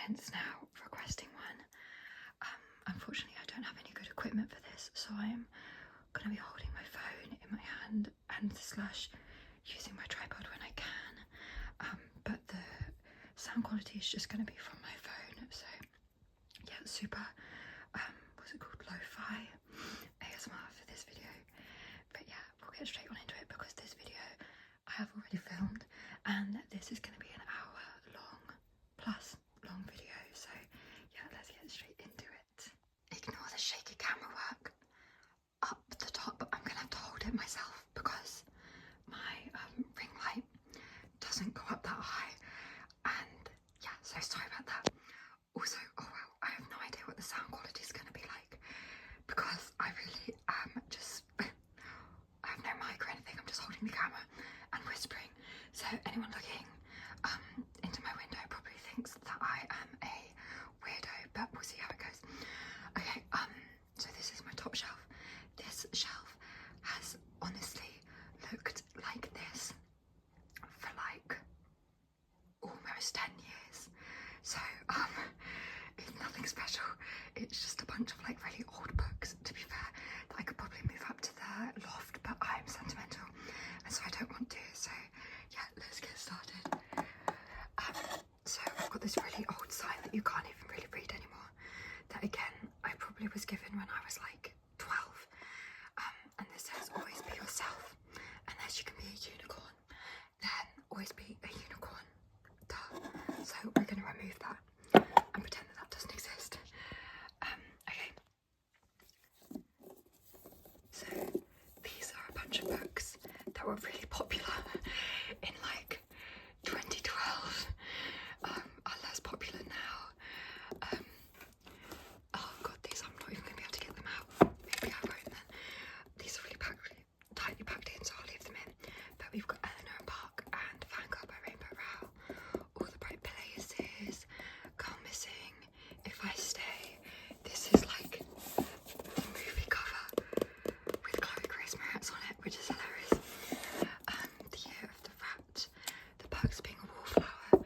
hence now requesting one. Unfortunately I don't have any good equipment for this, so I'm going to be holding my phone in my hand and slash using my tripod when I can, but the sound quality is just going to be from my phone, so yeah, super, what's it called, Lofi ASMR for this video. But yeah, we'll get straight on into it because this video I have already filmed and this is going to be an hour long plus long video, so yeah, let's get straight into it. Ignore the shaky camera work. Up the top, I'm going to have to hold it myself because my ring light doesn't go up that high, and yeah, so sorry about that. Also, oh wow, I have no idea what the sound quality is going to be like because I really am just, I have no mic or anything, I'm just holding the camera and whispering, so anyone looking into my window probably thinks that I am a weirdo, but we'll see how it goes. Okay, so this is my top shelf. This shelf has honestly looked like this for like almost 10 years, so it's nothing special. It's just a bunch of like really old books, to be fair, that I could probably move up to the loft, but I'm sentimental and so I don't want to, so yeah, let's get started. So I've got this really old sign that you can't even really read anymore, that again I probably was given when I was like 12, and this says always be yourself, unless you can be a unicorn, then always be a unicorn. Duh. So we're going to remove that and pretend that that doesn't exist. Okay, so these are a bunch of books that were really popular in like 2012, are less popular now. Oh god, these, I'm not even going to be able to get them out. Maybe I won't then. These are really tightly packed in, so I'll leave them in. But we've got Eleanor and Park and Funko by Rainbow Rowell, All the Bright Places, Girl Missing, If I Stay. This is like the movie cover with Chloe Grace Moretz on it, which is hilarious. The Year of the Rat, The Perks Being a Wallflower,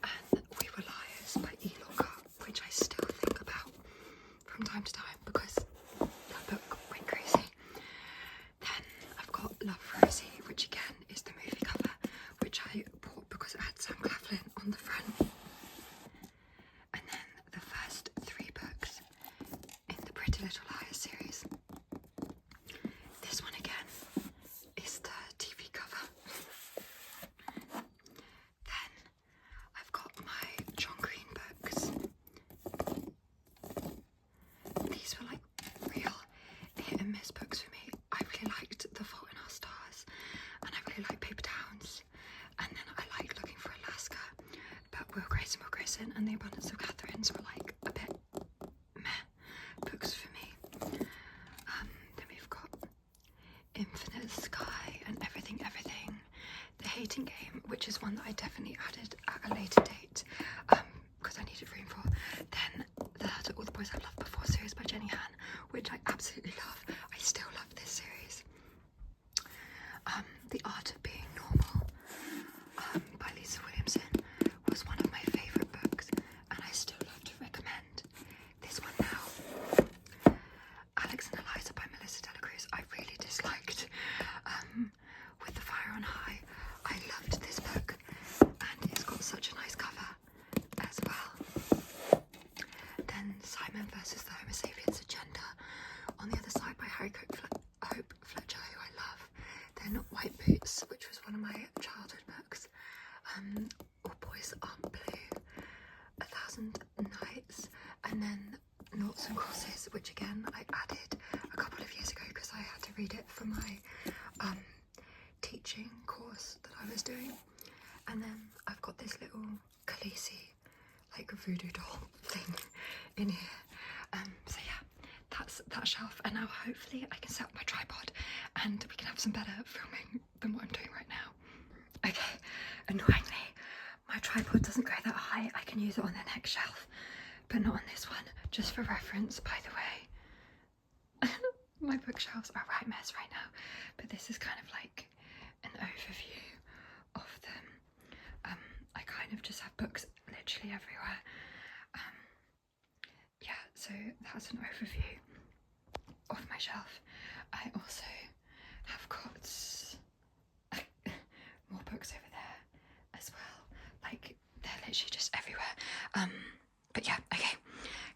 and We Were Liars by E. Lockhart, which I still think about from time to time because that book went crazy. Then I've got Love Rosie, which again is the movie cover, which I bought because it had Sam Claflin on the front. And then the first 3 books in the Pretty Little Liars series. This one again is the TV cover. Then I've got my John Green books. These were like real hit and miss books for me. I really liked The Fault in Our Stars, and I really liked Paper Towns, and then I liked Looking for Alaska, but Will Grayson and The Abundance of Catherines were like a bit meh books for me. Then we've got Infinite Sky and Everything, The Hating Game, which is one that I definitely added at a later date because I needed room for. Then The Letter All the Boys I've Loved Before series by Jenny Han, which I absolutely love. I still love this series. The Art of Being Normal by Lisa Williamson was one of my favourite books, and I still love to recommend this one now. Alex and Eliza by Melissa Delacruz I really disliked. With the Fire on High, I loved this book, and it's got such a nice cover as well. Then Simon versus the Homo Sapiens Agenda on the Other Side by Hope Fletcher, who I love. Then White Boots, which was one of my childhood books. All Boys Aren't Blue, 1,000 Nights, and then Noughts and Crosses, which again I added a couple of years ago because I had to read it for my teaching course that I was doing. And then I've got this little Khaleesi, like voodoo doll thing in here. So yeah, that's that shelf, and now hopefully I can set up my tripod and we can have some better filming than what I'm doing right now. Okay, annoyingly my tripod doesn't go that high. I can use it on the next shelf, but not on this one. Just for reference, by the way, my bookshelves are a right mess right now, but this is kind of like an overview of them. I kind of just have books literally everywhere. so that's an overview of my shelf. I also have got more books over there as well. Like, they're literally just everywhere. But yeah, okay,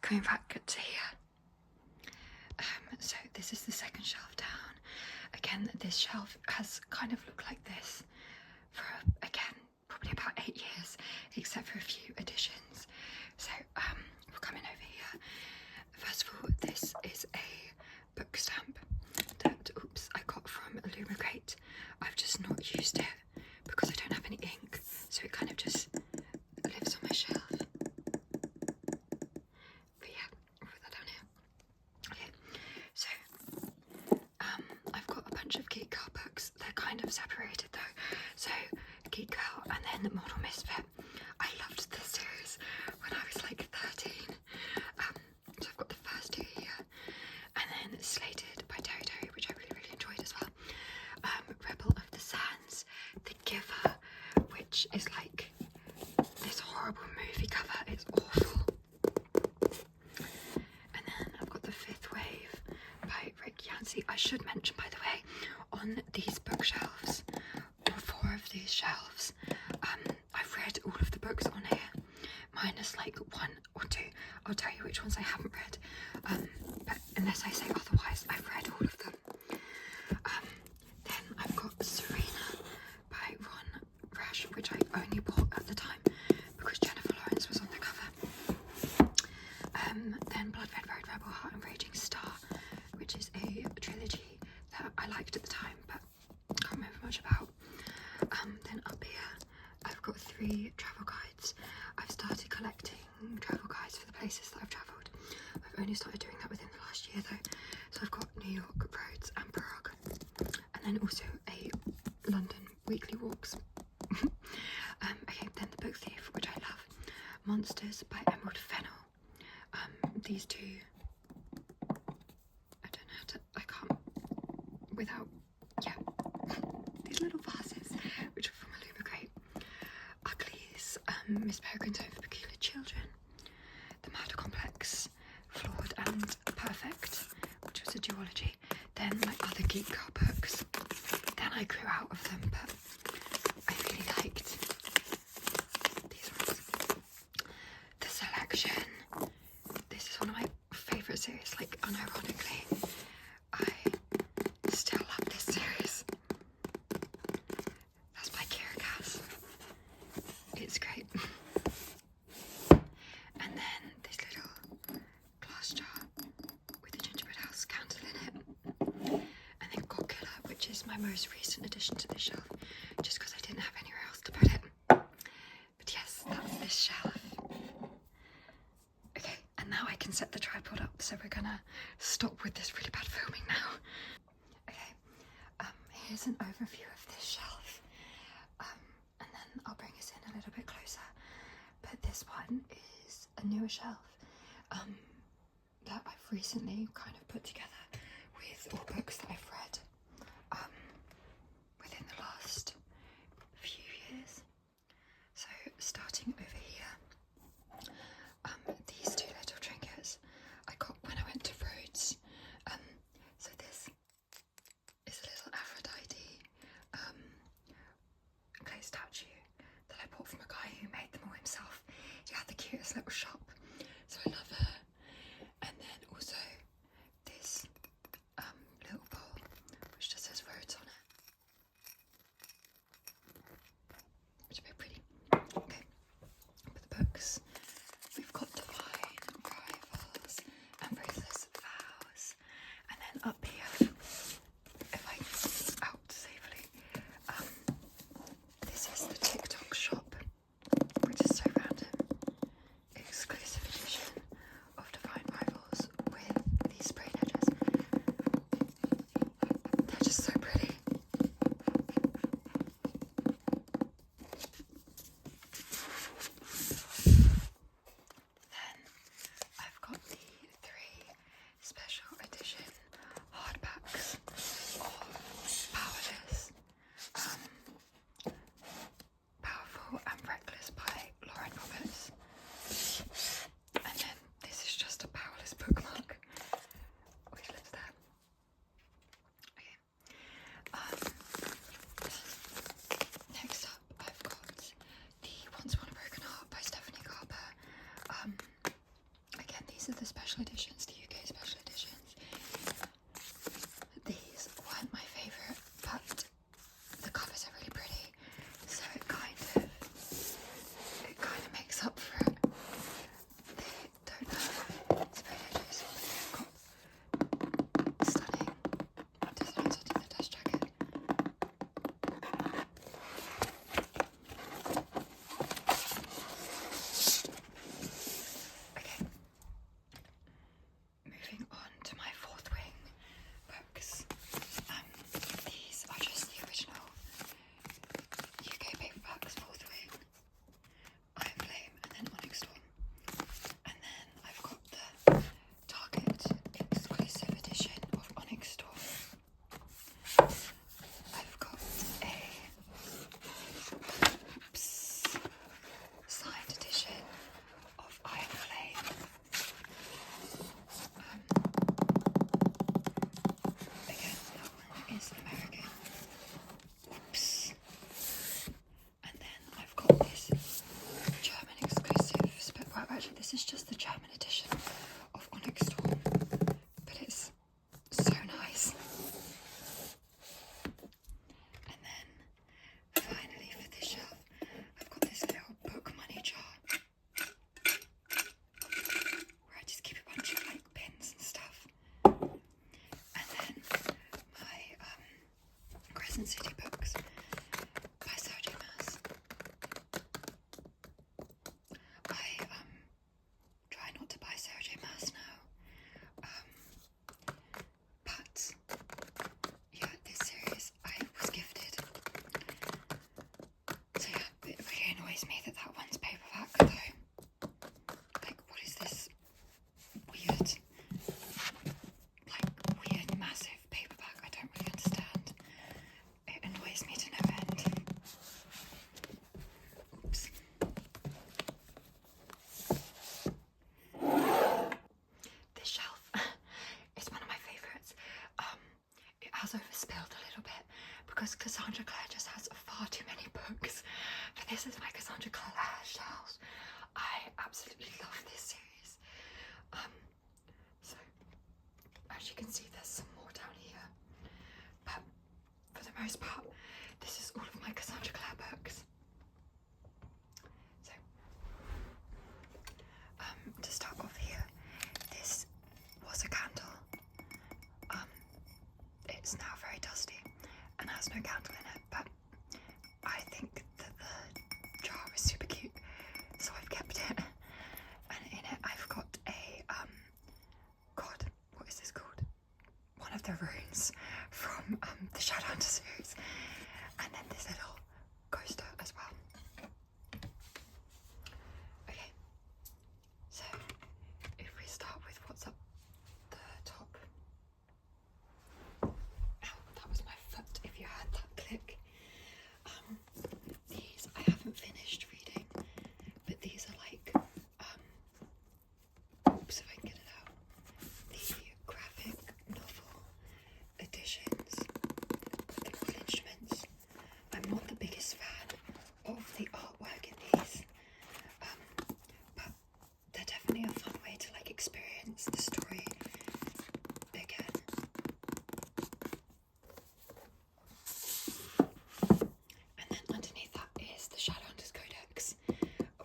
coming back to here. So this is the second shelf down. Again, this shelf has kind of looked like this for, again, probably about 8 years, except for a few additions. So we're coming over here. First of all, this is a book stamp that, I got from Illumicrate. I've just not used it because I don't have any ink, so it kind of just lives on my shelf. But yeah, I'll put that down here. Okay, so I've got a bunch of Geek Girl books. They're kind of separated though. So Geek Girl and then Model Misfit. I loved this series when I was like 13. So I've got the first two here, and then Slated by Terry Terry, which I really enjoyed as well. Rebel of the Sands, The Giver, which is like this horrible movie cover. It's awful. And then I've got The Fifth Wave by Rick Yancey. I should mention, by the way, on these bookshelves, all 4 of these shelves, I've read all of the books on here, minus like 1 or 2. I'll tell you which ones I haven't read, but unless I say otherwise, I've read all of them. Then I've got Serena by Ron Rash, which I only bought at the time because Jennifer Lawrence was on the cover. Then Blood Red Road, Rebel Heart and Raging Star, which is a trilogy that I liked at the time, but can't remember much about. Then up here, I've got 3 travel guides. I've started collecting travel guides for the places that I've travelled. I've only started doing that within the last year though. So I've got New York, Rhodes and Prague. And then also a London weekly walks. Okay, then The Book Thief, which I love. Monsters by Emerald Fennell. These 2, I don't know how to, I can't, without, yeah, these little vases, which are from Illumicrate. Uglies, Miss Peregrine's Home for Peculiar Children, The Murder Complex, Flawed and Perfect, which was a duology. Then my other Geek Girl books. Then I grew out of them, but I really liked these ones. The Selection. This is one of my favourite series, like unironically. I still love this series. That's by Kira Cass. It's great. And then this little glass jar with a gingerbread house candle in it. And then God Killer, which is my most recent addition to this shelf, just because I didn't have anywhere else to put it. But yes, that's this shelf. Okay, and now I can set the tripod up, so we're gonna stop with this really bad filming now. Okay, here's an overview of this shelf, and then I'll bring us in a little bit closer. But this one is a newer shelf that I've recently kind of put together with all books that I've read within the last few years. So starting over here, these 2 little trinkets I got when I went to Rhodes. So this is a little Aphrodite clay statue that I bought from a guy who made them all himself. He had the cutest little shop, so I love her. And then also this little bowl which just says Rhodes on it, which is very pretty. Okay, but the books, we've got Divine Rivals and Ruthless Vows. And then up here, if I can get this out safely, this is the TikTok shop, which is so random. Exclusive edition of Divine Rivals with these sprayed edges. They're just so pretty. are the special editions, the UK special editions. These weren't my favourite, but the covers are really pretty, so it kind of makes up for it. They don't have spoilers. They've got stunning designs on the dust jacket. Okay, moving on to my fourth wing books. These are just the original UK paperbacks, fourth wing, Iron Flame, and then Onyx Storm. And then I've got the Target exclusive edition of Onyx Storm. I've got a signed edition of Iron Flame. Again, that one is American. Oops. And then I've got this German exclusive, well actually this is just the German edition of Onyx Storm, but it's so nice. And then finally for this shelf, I've got this little book money jar where I just keep a bunch of like pins and stuff. And then my Crescent City books by Sarah J. Maas. I try not to buy Sarah J. Maas now, but yeah, this series I was gifted. So yeah, it really annoys me that one's paperback though. Like, what is this weird massive paperback? I don't really understand. It annoys me to no end. Oops. This shelf is one of my favourites. It has overspilled a little bit because Cassandra Clare just has far too many books. But this is my Cassandra Clare shelf. I absolutely love this series. So as you can see, there's some more down here. But for the most part, this is all of my Cassandra Clare books. So to start off here, this was a candle. It's now very dusty and has no candle in it, but I think that the jar is super cute, so I've kept it. And in it I've got a God, what is this called? One of the runes from the Shadowhunter series, and then this little coaster as well. Okay, so if we start with what's up the top. Ow, that was my foot, if you heard that click. These I haven't finished reading, but these are like, oops, if I can get it out, the graphic novel editions with the cool instruments. I'm not the biggest fan of the artwork in these, but they're definitely a fun way to like experience the story again. And then underneath that is the Shadowhunters Codex,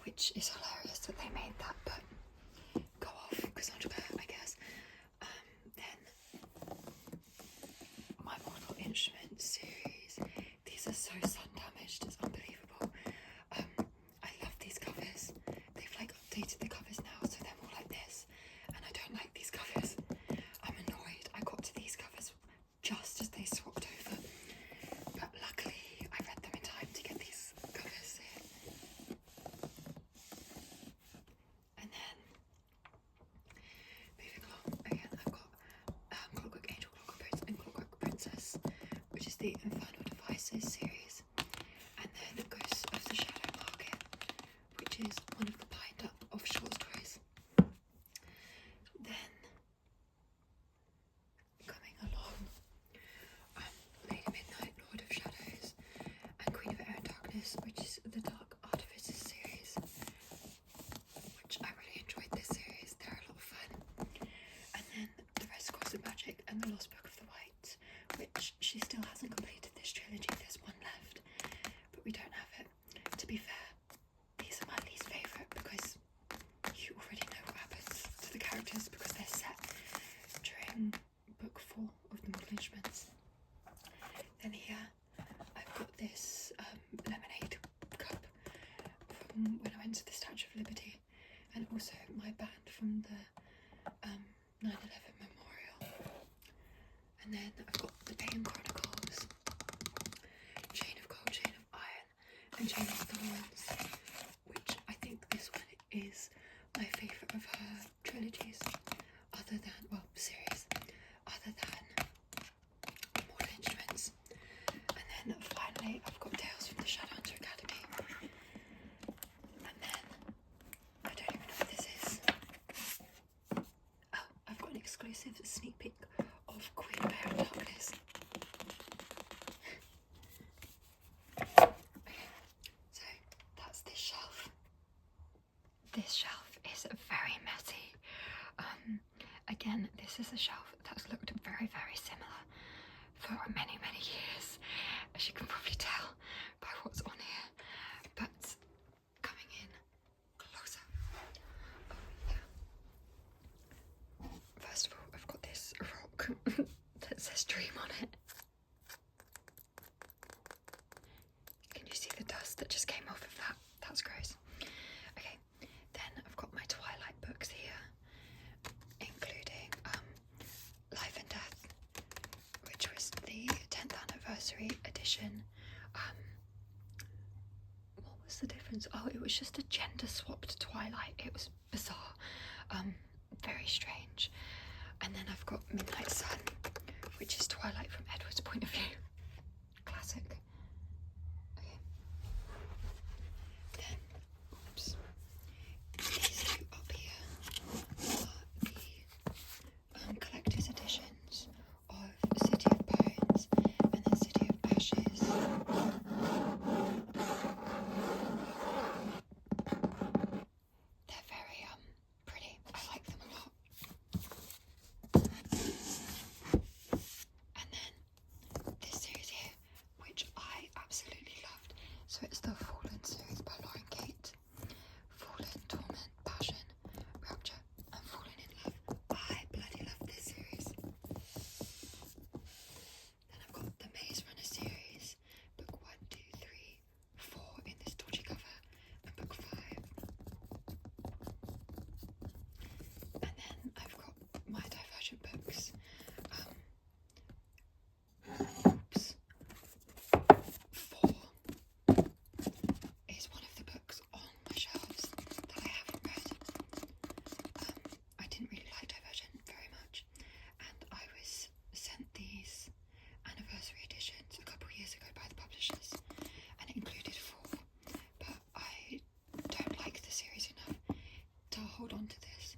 which is hilarious that they made that, but go off, Cassandra Clare, I guess. Then my Mortal Instruments series. These are so sun damaged, it's unbelievable. I love these covers. They've like updated the covers now, so they're more like this, and I don't like these covers. I'm annoyed. I got to these covers just as they swapped over, but luckily I read them in time to get these covers here. And then moving along, again I've got Clockwork Angel, Clockwork Prince, and Clockwork Princess, which is the Infernal Devices series. And then Ghosts of the Shadow Market, which is one of the bind up of short stories. Then coming along, Lady Midnight, Lord of Shadows, and Queen of Air and Darkness, which is the Dark Artificers series, which I really enjoyed this series. They're a lot of fun. also my band from the 9/11 memorial. And then I've got the Pain Chronicles, Chain of Gold, Chain of Iron, and Chain of Thorns, which I think this one is my favourite of her trilogies, other than, well, series, other than Mortal Instruments. And then finally I've got Tales from the Shadowhunter Academy. And then, I don't even know what this is. Oh, I've got an exclusive sneak peek of Queen Bear of Darkness. Okay, so that's this shelf. This shelf is very messy. Again, this is a shelf that's looked very, very similar for many, many years, as you can probably tell by what's on here. But coming in closer, oh yeah. First of all, I've got this rock that says Dream on it. Can you see the dust that just came off of that? That's gross. Okay, then I've got my Twilight books here, including Life and Death, which was the 10th anniversary edition. What was the difference? Oh, it was just a gender swapped Twilight. It was bizarre, very strange. And then I've got Midnight Sun, which is Twilight from Edward's point of view. Classic. Okay. Then, oops. These two up here are the collector's editions of City of Bones and then City of Ashes. They're very pretty. I like them a lot. And then this series here, which I absolutely loved. So it's the Fallen series by Lauren Kate. Fallen, Torment, Passion, Rapture, and Fallen in Love. I bloody love this series. Then I've got the Maze Runner series, book 1, 2, 3, 4 in this dodgy cover, and book 5. And then I've got my Divergent books. Oops. 4 is one of the books on my shelves that I haven't read. I didn't really like Divergent very much, and I was sent these anniversary editions a couple of years ago by the publishers, and it included 4, but I don't like the series enough to hold on to this.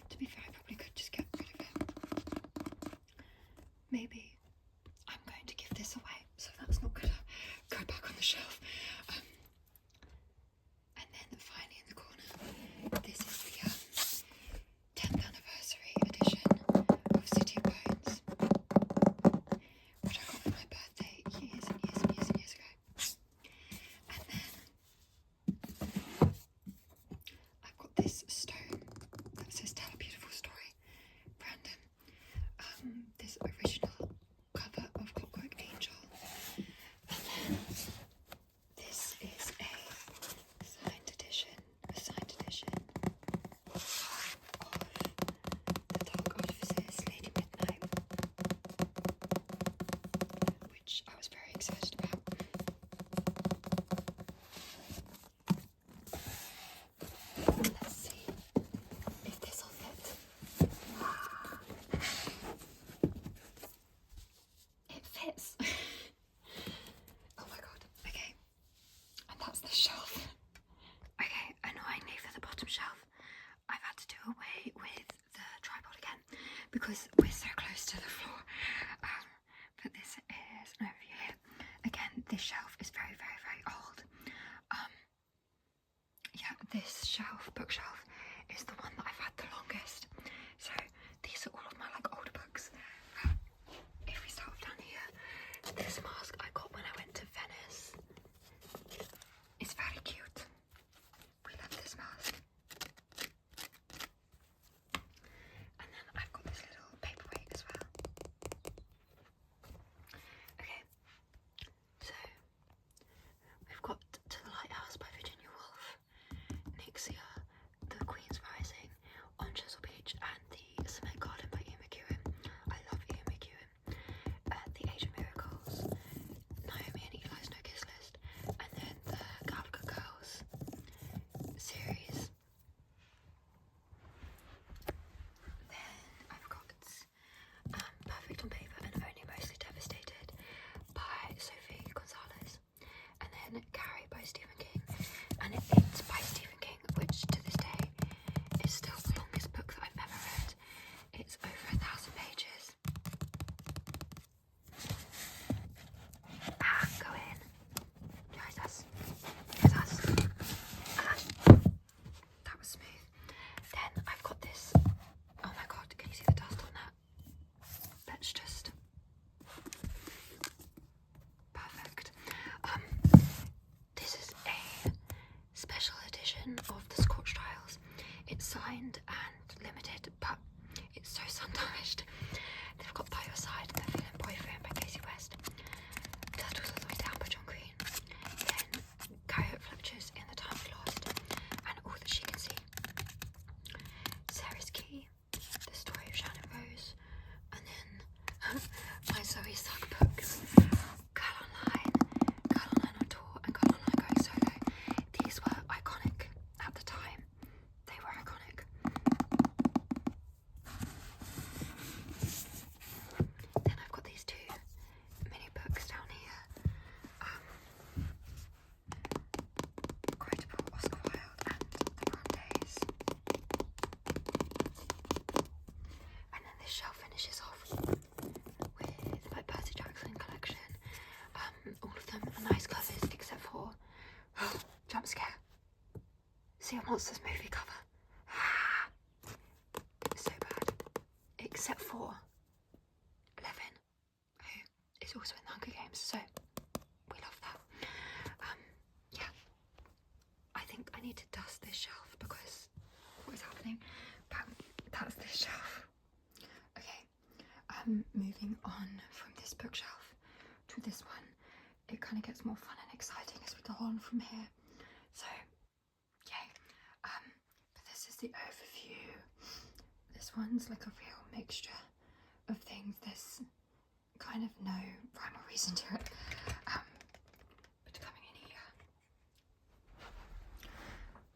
To be fair, I probably could just get rid of it. Maybe I'm going to give this away, so that's not gonna go back on the shelf. And then finally in the corner, this is the 10th anniversary edition of City of Bones, which I got for my birthday years and years and years and years ago. And then I've got this stone that says Tell a Beautiful Story, random. This original cover of Clockwork Angel. And then this is a signed edition of The Dark Artifices, Lady Midnight, which I was very excited about. Let's see if this will fit. It fits. Oh my god. Okay. And that's the shelf. Okay, annoyingly for the bottom shelf, I've had to do away with the tripod again because we're so close to the floor. But this is an overview here. Again, this shelf is very, very, very old. Yeah, this bookshelf, is the one that I've had the longest. So these are all of my older books. If we start off down here, this mask I got when I went to Venice. It's very cute. We love this mask. And then I've got this little paper Then I've got this. Oh my god, can you see the dust on that? Let's just. Perfect. This is a special edition of the Scorch Trials. It's signed and limited, but it's so sun-damaged. They've got By Your Side, They're Feeling Boyfriend by Casey West, Turtles All the Way Down by John Green, then Coyote Fletcher's In the Time We Lost, and All That She Can See. Sarah's Key, The Story of Shannon Rose, and then my Zoe Suck books, Girl Online on Tour, and Girl Online Going Solo. These were iconic at the time. They were iconic. Then I've got these two mini books down here. Collectible, Oscar Wilde, and The Brontes. And then this shelf finishes off with my Percy Jackson collection. All of them are nice covers except for jump scare. See a Monsters movie cover. So bad. Except for Levin, who is also in the Hunger Games, so we love that. Yeah. I think I need to dust this shelf because what is happening? But that's this shelf. Okay. Moving on from this bookshelf to this one. It kind of gets more fun and exciting as we go on from here. So, yay. But this is the overview. This one's like a real mixture of things. There's kind of no rhyme or reason to it. But coming in here.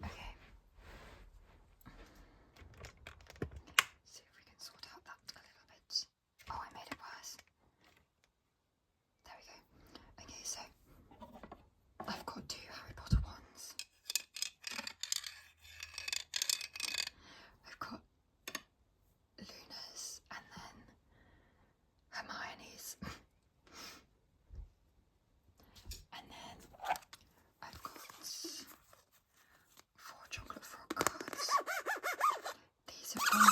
Okay. See if we can sort out that a little bit. Oh, I made it worse. There we go. Okay, so I've got two Harry Potter ones. I've got Luna's and then Hermione's. And then I've got 4 chocolate frog cards. These are from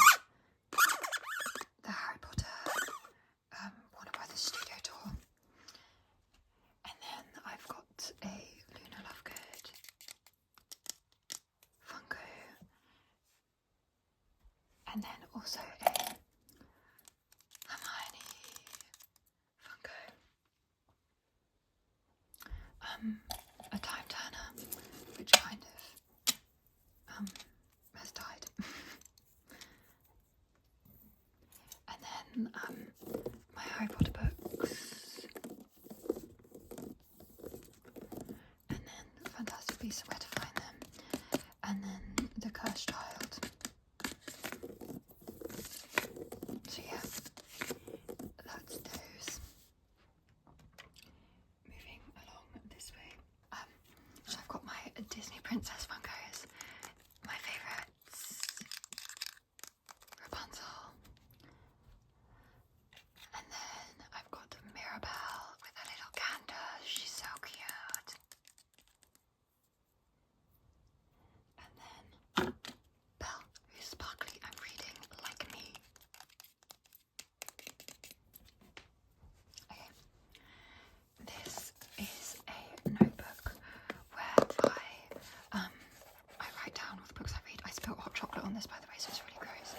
the Harry Potter Warner Brothers Studio Tour. And then I've got a Luna Lovegood Funko, and then also a Hermione Funko, a Time Turner, which kind of has died, and then my Harry Potter books. And then Fantastic Beasts and Where to Find Them, and then The Cursed Child. So yeah, that's those. Moving along this way. So I've got my Disney Princess Funkos. My favourites, Rapunzel. And then I've got Mirabelle with a little gander. She's so cute. And then Belle, who's sparkly and reading like me. Okay. This is a notebook where I write down all the books I read. I spilled hot chocolate on this, by the way, so it's really gross.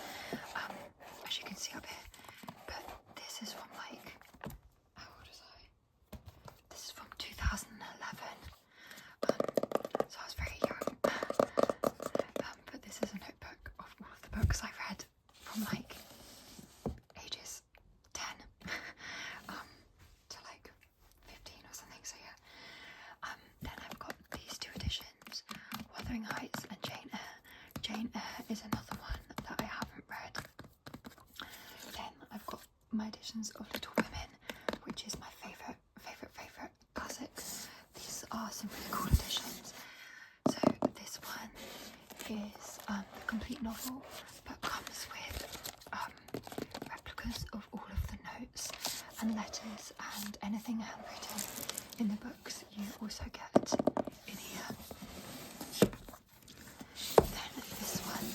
As you can see up here. But this is from like, how old was I? This is from 2011. So I was very young. But this is a notebook of all of the books I read from like ages 10 to like 15 or something. So yeah. Then I've got these two editions, Wuthering Heights and Jane Eyre. Jane Eyre is another one that I haven't read. Then I've got my editions of Little Women, which is my favourite classic. These are some really cool editions. So this one is the complete novel, but comes with replicas of all of the notes and letters and anything handwritten in the books you also get in here. Then this one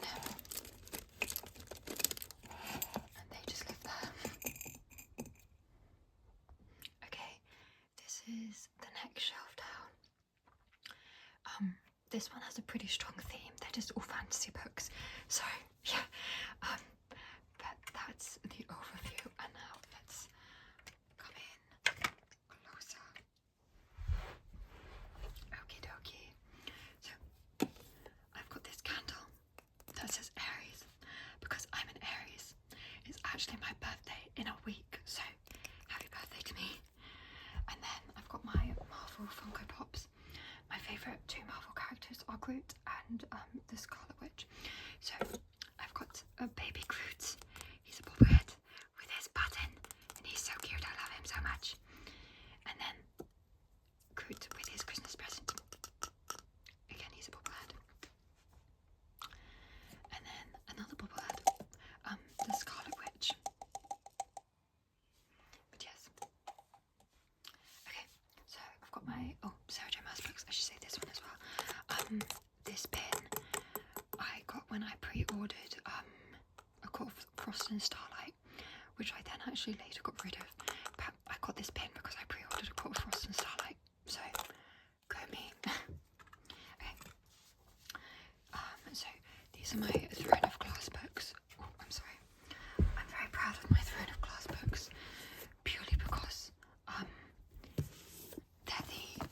them. And they just live there. Okay, this is the next shelf down. This one has a pretty strong theme. They're just all fantasy books. So yeah, but that's the overview. And now let's come in closer. Okie dokie. So I've got this candle that says Aries because I'm an Aries. It's actually my birthday in a week, so happy birthday to me. And then I've got my Marvel Funko Pops. My favourite two Marvel characters are Groot and the Scarlet Witch. So I've got a baby Groot. He's a bobblehead with his button and he's so cute. I love him so much. And then Groot with his Christmas present. Again, he's a bobblehead. And then another bobblehead, the Scarlet Witch. But yes. Okay, so I've got my Sarah J Maas books. I should say this one as well. This pin I got when I pre-ordered a Court of Frost and Starlight, which I then actually later got rid of. But I got this pin because I pre-ordered a Court of Frost and Starlight. So go me. Okay. So these are my Throne of Glass books. Oh, I'm sorry. I'm very proud of my Throne of Glass books purely because they're the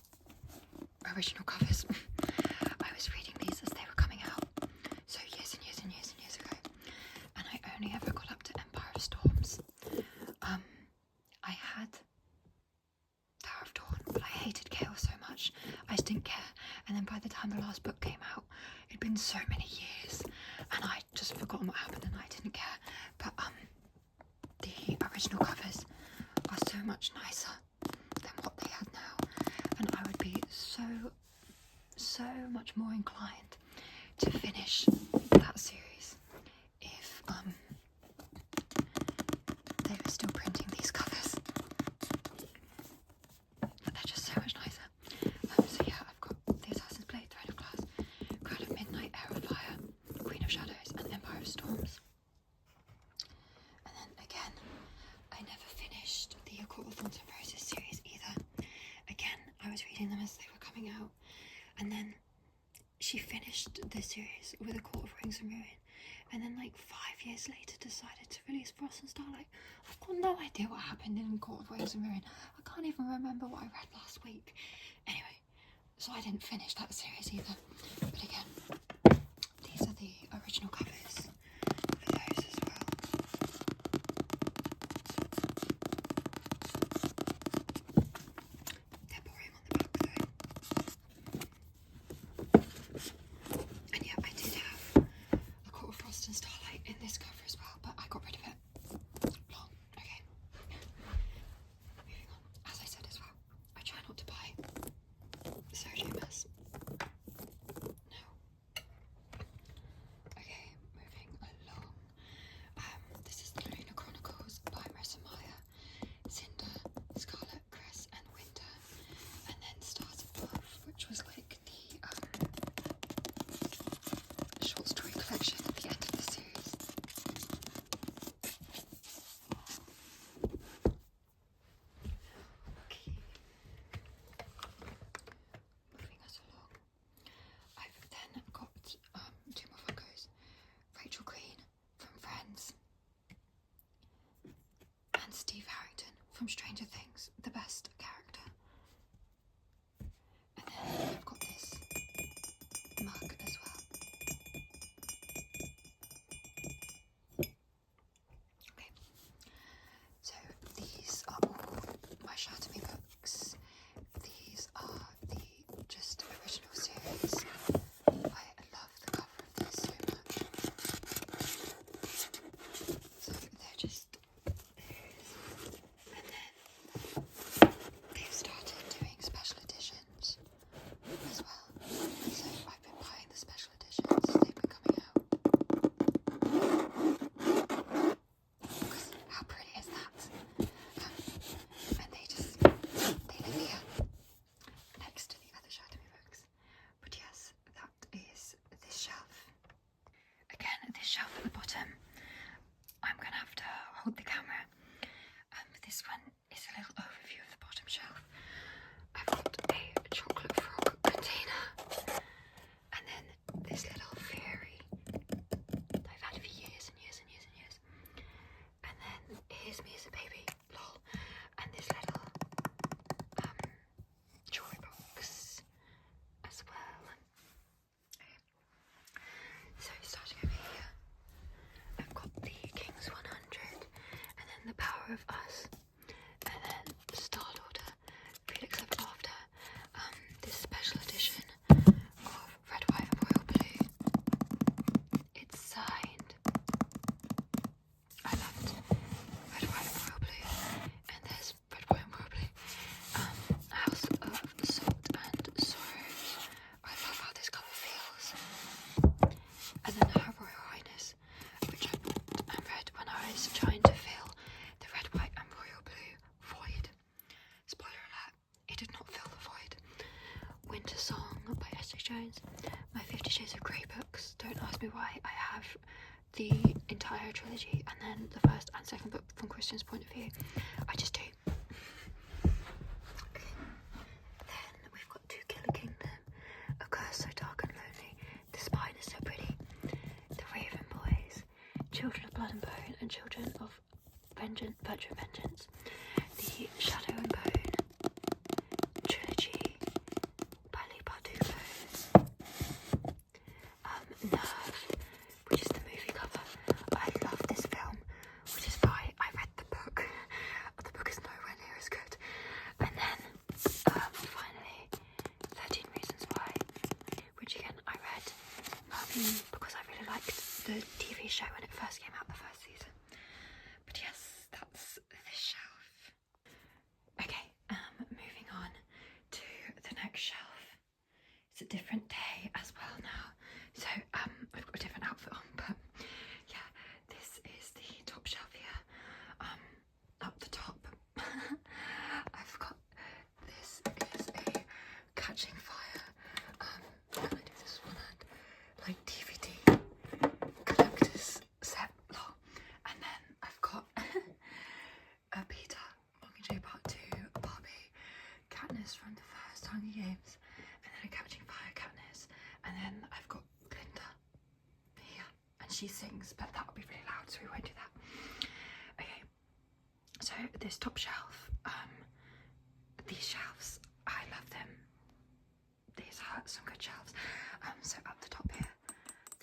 original covers. I was reading these as they were coming out, so years and years and years and years ago, and I only ever got up to Empire of Storms. I had Tower of Dawn, but I hated Chaos so much, I just didn't care. And then by the time the last book came out, it'd been so many years, and I'd just forgotten what happened, and I didn't care. But the original covers are so much nicer than what they had now, and I would be so much more inclined to finish that series if they were still printing these covers. But they're just so much nicer. So yeah, I've got the Assassin's Blade, Throne of Glass, Crown of Midnight, Heir of Fire, Queen of Shadows, and Empire of Storms. And then again, I never finished the Court of Thorns and Roses series either. Again, I was reading them as they were coming out, and then she finished the series with A Court of Rings and Ruin, and then like 5 years later decided to release Frost and Starlight. I've got no idea what happened in Court of Rings and Ruin. I can't even remember what I read last week. Anyway, so I didn't finish that series either. But again, these are the original covers for those as well. They're boring on the back though. And yeah, I did have A Court of Frost and Starlight in this cover as well, but I got rid of it. Long. Okay. Moving on. As I said as well, I try not to buy Sarah J Maas. No. Okay, moving along. This is the Lunar Chronicles by Marissa Meyer, Cinder, Scarlet, Chris, and Winter, and then Stars Above, which was like the short story collection at the end of the series. Okay. Moving us along. I've then got two more Funkos. Rachel Green from Friends, and Steve Harrington from Stranger Things, the best character. And then I've got this mug as well. Okay, so these are all my Shatter Me books. These are the just original series. I love the cover of this so much. So they're just, there it is. And then of Us, and then Star Daughter, Felix Ever After, this special edition of Red, White and Royal Blue. It's signed. I loved Red, White and Royal Blue, and there's Red, White and Royal Blue. House of Salt and Sorrows. I love how this cover feels. And then Her Royal Highness, which I bought and read when I was trying to fill the Red, White and Royal Blue void. Spoiler alert, it did not fill the void. Winter Song by S.J. Jones. My 50 Shades of Grey books. Don't ask me why. I have the entire trilogy and then the first and second book from Christian's point of view. I just do. Okay. Then we've got To Kill a Kingdom, A Curse So Dark and Lonely, The Spine Is So Pretty, The Raven Boys, Children of Blood and Bone and Children of Virtue and Vengeance, The Shadow and Bone trilogy by Lee Bardugo, Nerve, which is the movie cover. I love this film, which is why I read the book. The book is nowhere near as good. And then finally 13 Reasons Why, which again I read because I really liked the TV show when it first came out, the first season. But yes, that's this shelf. Okay, moving on to the next shelf. It's a different day as well now, so I've got a different outfit on, but yeah, this is the top shelf here. Up the top I've got, this is a Catching Fire, can I do this one hand, like DVD collector's set lot, and then I've got a Peter Mockingjay Part 2, a Barbie, Katniss from the first Hunger Games, and then a Catching Fire Katniss, and then I've got Glinda here, and she sings, but that would be really loud, so we won't do that. Okay, so this top shelf, these shelves, I love them. These are some good shelves. So up the top here,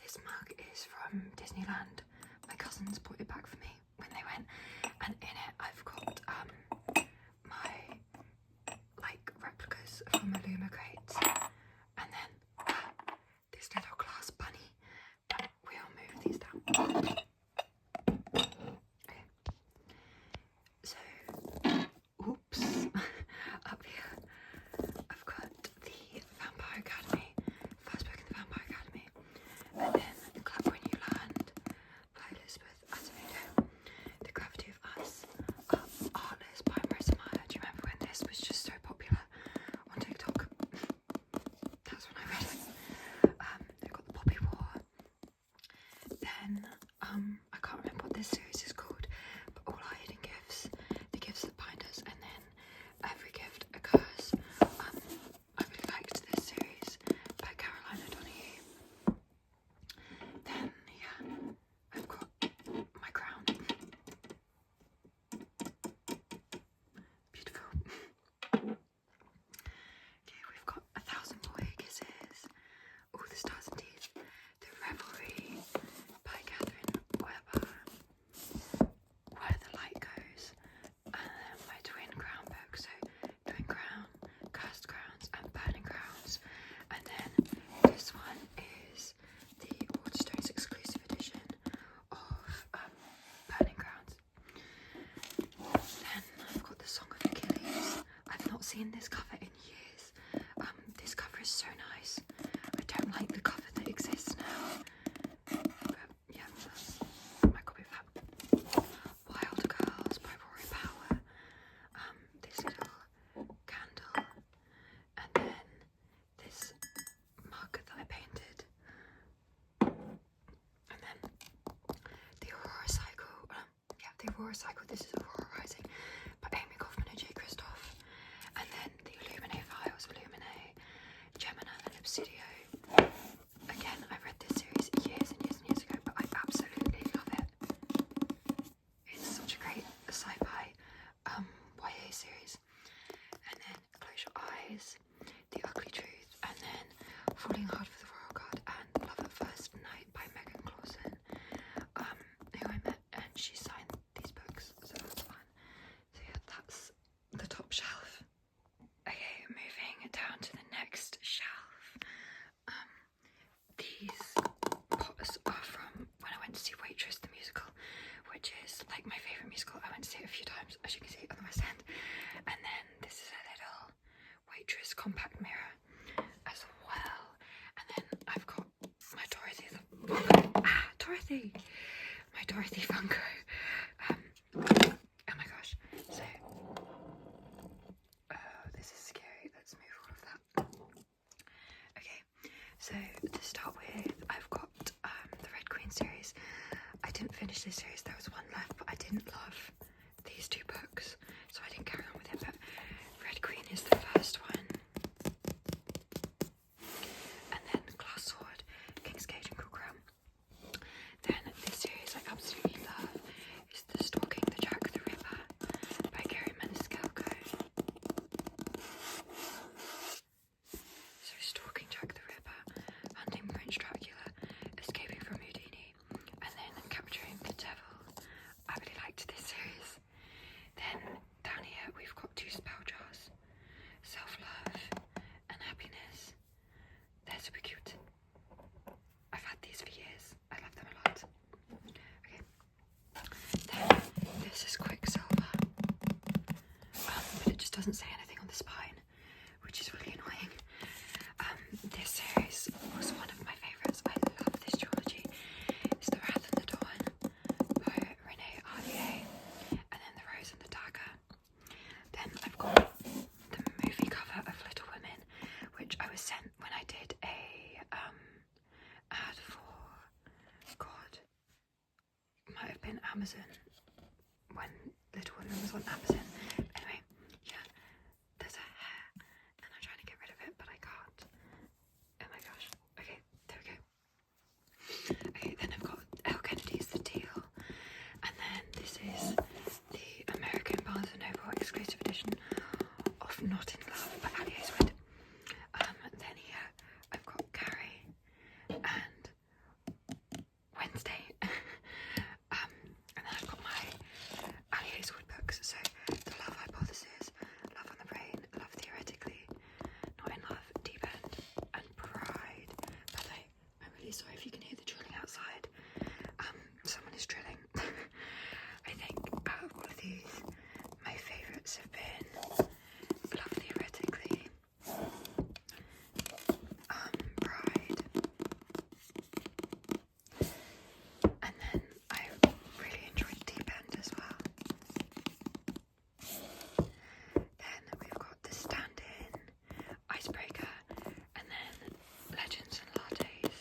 this mug is from Disneyland. My cousins brought it back for me when they went, and in it I've got my like replicas from Illuma crates, and then this little glass bunny. We'll move these down. Okay. So, oops, up here I've got the Vampire Academy, first book in the Vampire Academy, and then Club When You Land by Elizabeth Azevedo, The Gravity of Us, Artless by Marissa Meyer. Do you remember when this was just so popular on TikTok? That's when I read it. They've got The Poppy War. Then, I can't remember what this series is called, but All Our Hidden Gifts, The Gifts That Bind Us, and then Every Gift a Curse. I really liked this series by Caroline O'Donoghue. Then, yeah, I've got my crown. Beautiful. Okay, we've got 1,000 Boy Kisses, All the Stars and Teeth, The Revelry by Catherine Weber, Where the Light Goes, and then my twin crown book, so Twin Crown, Cursed Crowns and Burning Crowns, and then this one is the Waterstones exclusive edition of Burning Crowns. Then I've got the Song of Achilles. I've not seen this cover in years. This cover is so nice. I don't like the cover that exists now, but yeah, that's my copy of that. Wild Girls by Rory Power. This little candle, and then this mug that I painted, and then the Aurora Cycle. The Aurora Cycle. This is Aurora Rising by Amy Kaufman and Jay Kristoff, and then the Illuminae Files, Illuminae, Gemina and Obsidio. Again, I read this series years and years and years ago, but I absolutely love it. It's such a great sci-fi YA series. And then Close Your Eyes, The Ugly Truth, and then Falling Hard for the Royal Guard and Love at First Night by Megan Clausen, who I met, and she signed these books, so that's fun. Dorothy Funko. Oh my gosh. So, this is scary. Let's move all of that. Okay, so to start with, I've got the Red Queen series. I didn't finish this series. There was one left, but I didn't love these two books, so I didn't carry on with it. But Red Queen is the first one. And then Glass Sword, King's Cage and Cool Crown. Then this series I absolutely love is The Stalking the Jack the Ripper by Gary Maniscalco. So Stalking Jack the Ripper, hunting Prince Dracula, escaping from Houdini, and then capturing the devil. I really liked this series. Then down here we've got two spell jars, Self-Love and Happiness. They're super cute. I've had these for years. I love them a lot. Okay. Then this is Quicksilver. But it just doesn't say anything on the spine, which is really annoying. This series was one of my favourites. I love this trilogy. It's The Wrath and the Dawn by Renee Ahdieh, and then The Rose and the Dagger. Then I've got the movie cover of Little Women, which I was sent when I did a ad for, God, might have been Amazon, when Little Women was on Amazon. Anyway, yeah, there's a hair, and I'm trying to get rid of it, but I can't. Oh my gosh. Okay, there we go. Okay, then I've got Elle Kennedy's The Deal, and then this is the American Barnes & Noble exclusive edition of Not in Love by Ali Hazelwood. Then here I've got Carrie and Wednesday. And then I've got my Ali Hazelwood books. So The Love Hypothesis, Love on the Brain, Love Theoretically, Not in Love, Deep End, and Pride. By the way, I'm really sorry if you can hear the drilling outside. Someone is drilling. I think out of all of these, my favourites have been Love Theoretically, Pride, and then I really enjoyed Deep End as well. Then we've got The Stand-In, Icebreaker, and then Legends and Lattes,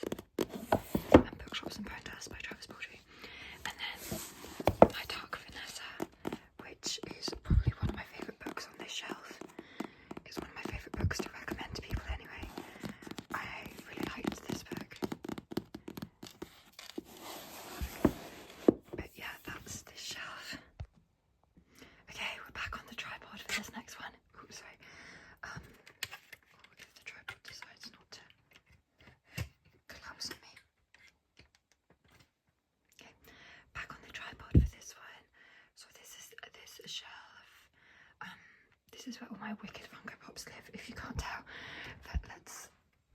and Bookshops and Bone Dust by Travis Baldry. And then My Dark Vanessa, which is probably one of my favourite books on this shelf. It's one of my favourite books to recommend to people anyway. I really liked this book. But yeah, that's this shelf. Okay, we're back on the tripod for this next one. Oops, sorry. If the tripod decides not to collapse on me. Okay, back on the tripod for this one. So this is this shelf. This is where all my wicked Funko Pops live, if you can't tell. But let's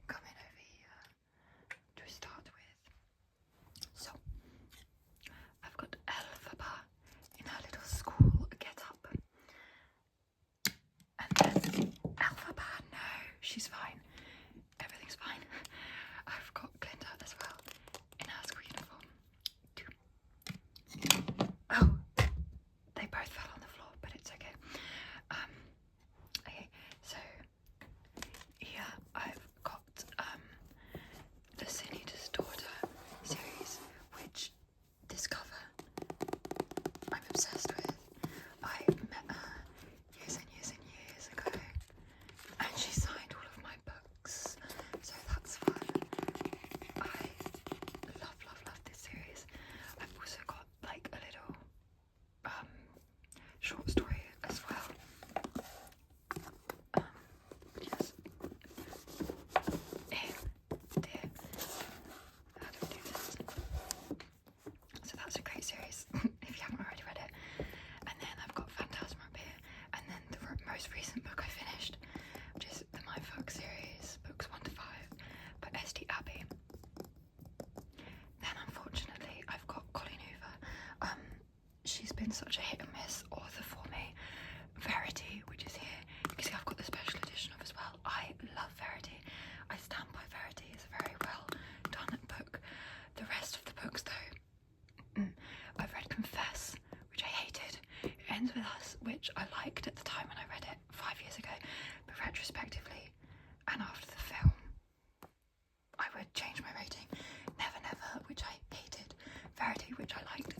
come in over here to start with. So I've got Elphaba in her little school get-up. And then Elphaba, no, she's fine. Everything's fine. I've got Glinda as well in her school uniform. Oh, they both fell on the floor, but it's okay. Okay, so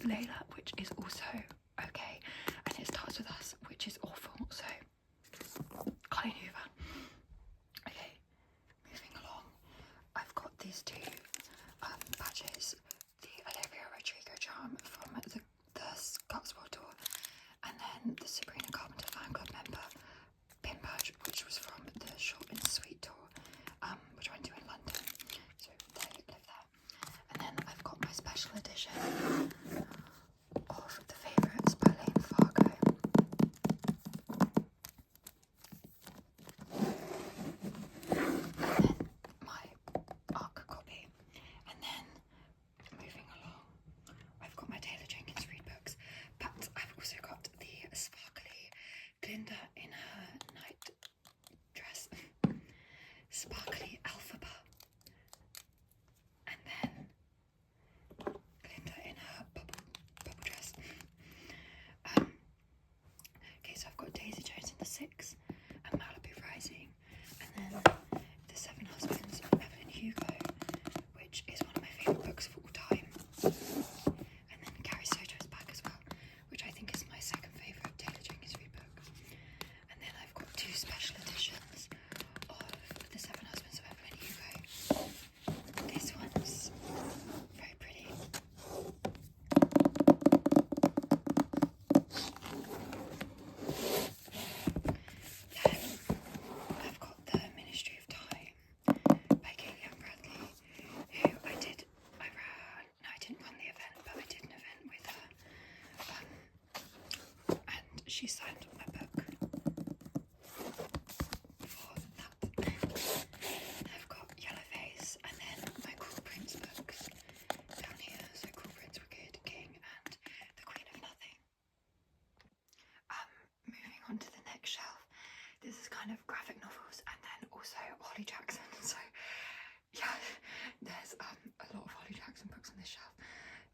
Layla, which is also okay, and It Starts With Us, which is awful. So Colleen Hoover. Okay, moving along. I've got these two badges, the Olivia Rodrigo charm from the Scotswell tour, and then the Sabrina Carpenter fan club member pin badge, which was from the Short and Sweet tour, which I went to in London. So they live there. And then I've got my special edition of The Favourites by Lane Fargo. And then my ARC copy. And then moving along, I've got my Taylor Jenkins read books, but I've also got the sparkly Glinda in her night dress, sparkly Alphaba, and then Glinda in her bubble dress. Okay, so I've got Daisy Jones and the Six, and Malibu Rising, and then The Seven Husbands of Evelyn Hugo, which is one of my favourite books of all time. And then Carrie Soto is back as well, which I think is my second favourite Taylor Jenkins read book. And then I've got two special editions of The Seven Husbands of Evelyn Hugo. This one's very pretty. Then I've got The Ministry of Time by Kaylee Bradley, who I didn't run the event, but I did an event with her, and she signed my book for that. I've got Yellowface, and then my Cruel Prince books down here, so Cruel Prince, Wicked King, and The Queen of Nothing. Moving on to the next shelf, this is kind of graphic novels and then also Holly Jackson. So yeah, there's a lot of Holly Jackson books on this shelf.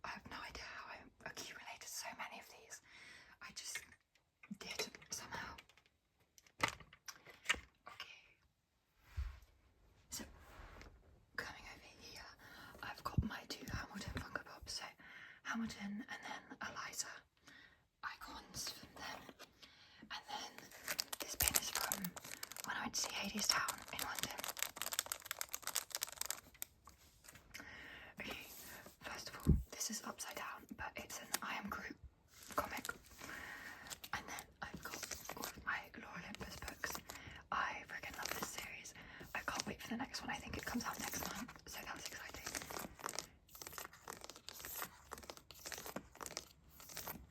I have no idea how I accumulated so many of these. I just did somehow. Okay. So coming over here, I've got my two Hamilton Funko Pops. So Hamilton and then Eliza icons from them. And then this pin is from when I went to see Hades Town in London. Okay, first of all, this is upside down, but it's an I Am Groot comic. And then I've got all of my Lore Olympus books. I freaking love this series. I can't wait for the next one. I think it comes out next month, so that's exciting.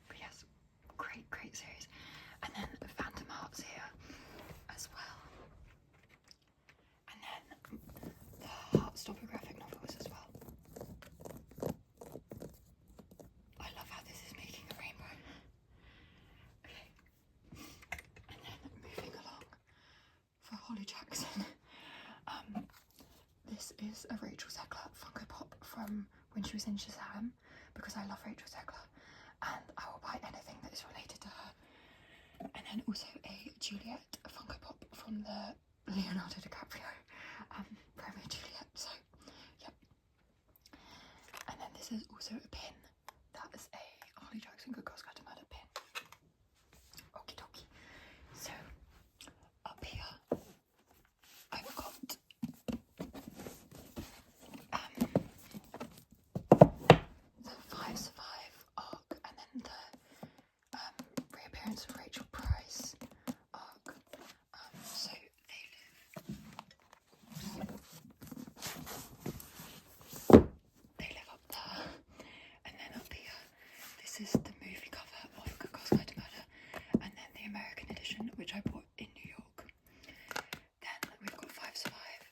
But yes, great series. And then Phantom Hearts here as well. And then the Heartstopper graphic novels as well. I love how this is making a rainbow. Okay. And then moving along for Holly Jackson. This is a Rachel Zegler Funko Pop from when she was in Shazam, because I love Rachel Zegler and I will buy anything that is related to her. And then also a Juliet Funko Pop from the Leonardo DiCaprio Romeo and Juliet. So, yep. And then this is also a pin. That is a Holly Jackson Good Girls Guide to Murder pin. Okie dokie. So, up here, I've got the 5 Survive arc, and then the reappearance of Rachel Price arc. So they live up there, and then up here, this is the movie cover of Good Girls Guide to Murder, and then the American edition, which I bought in New York. Then we've got 5 Survive.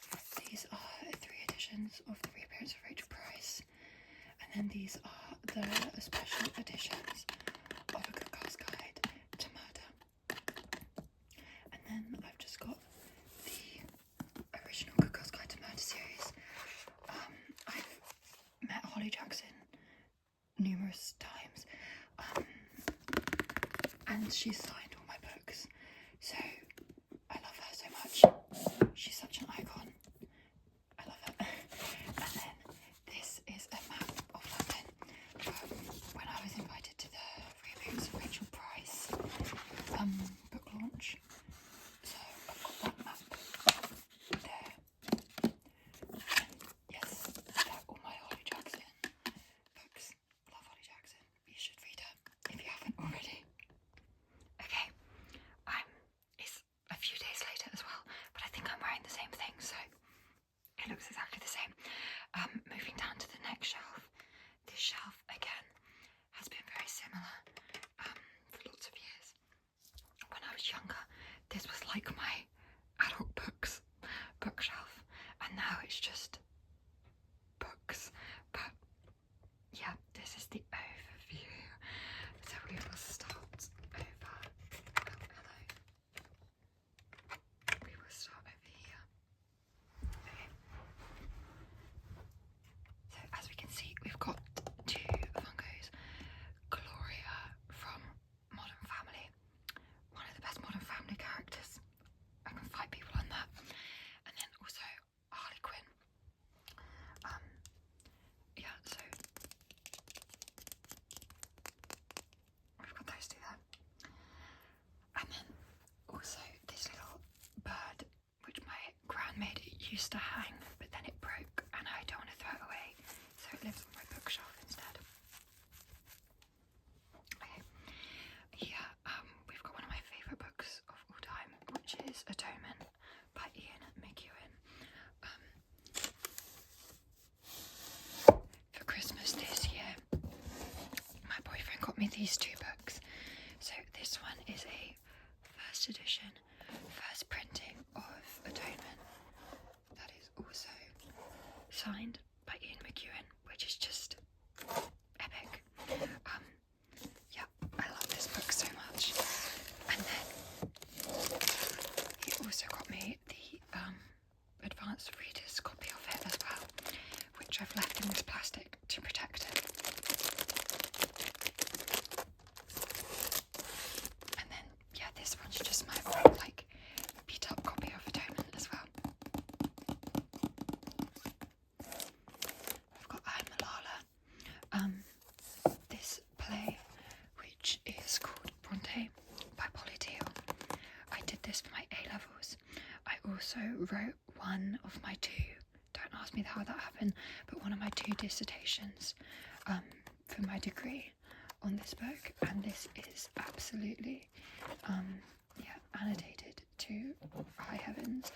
These are 3 editions of the reappearance of Rachel Price, and then these are the special editions of A Good Girl's Guide to Murder. And then I've just got the original Good Girl's Guide to Murder series. I've met Holly Jackson numerous times, and she's signed all my books, so I love her so much. She's such an icon. I love her. And then this is a map of London from when I was in similar for lots of years. When I was younger, this was like my adult bookshelf, and now it's just books. But yeah, this is the overview. So we will start over. Oh, hello. We will start over here. Okay. So as we can see, we've got two Funkos. Gloria from Modern Family, one of the best Modern Family characters. I can fight people on that. And then also Harley Quinn. Yeah, so we've got those two there. And then also this little bird, which my grandmaid used to hang, but then it broke and I don't want to throw it away, so it lives on my bookshelf instead. Okay, here we've got one of my favourite books of all time, which is Annotation by Ian McEwan. For Christmas this year, my boyfriend got me these two books. So this one is a first edition, first printing of Annotation that is also signed by Ian McEwan, which is just epic. Yeah, I love this book so much. And then he also got me the advanced reader's copy of it as well, which I've left in this plastic to protect it. And then, yeah, this one's just my old, like, beat up copy of Atonement as well. I've got I'm Malala. This play, which is called Bronte by Polly Teal. I did this for my A-levels. I also wrote one of my two, don't ask me how that happened, but one of my two dissertations for my degree on this book, and this is absolutely annotated to high heavens,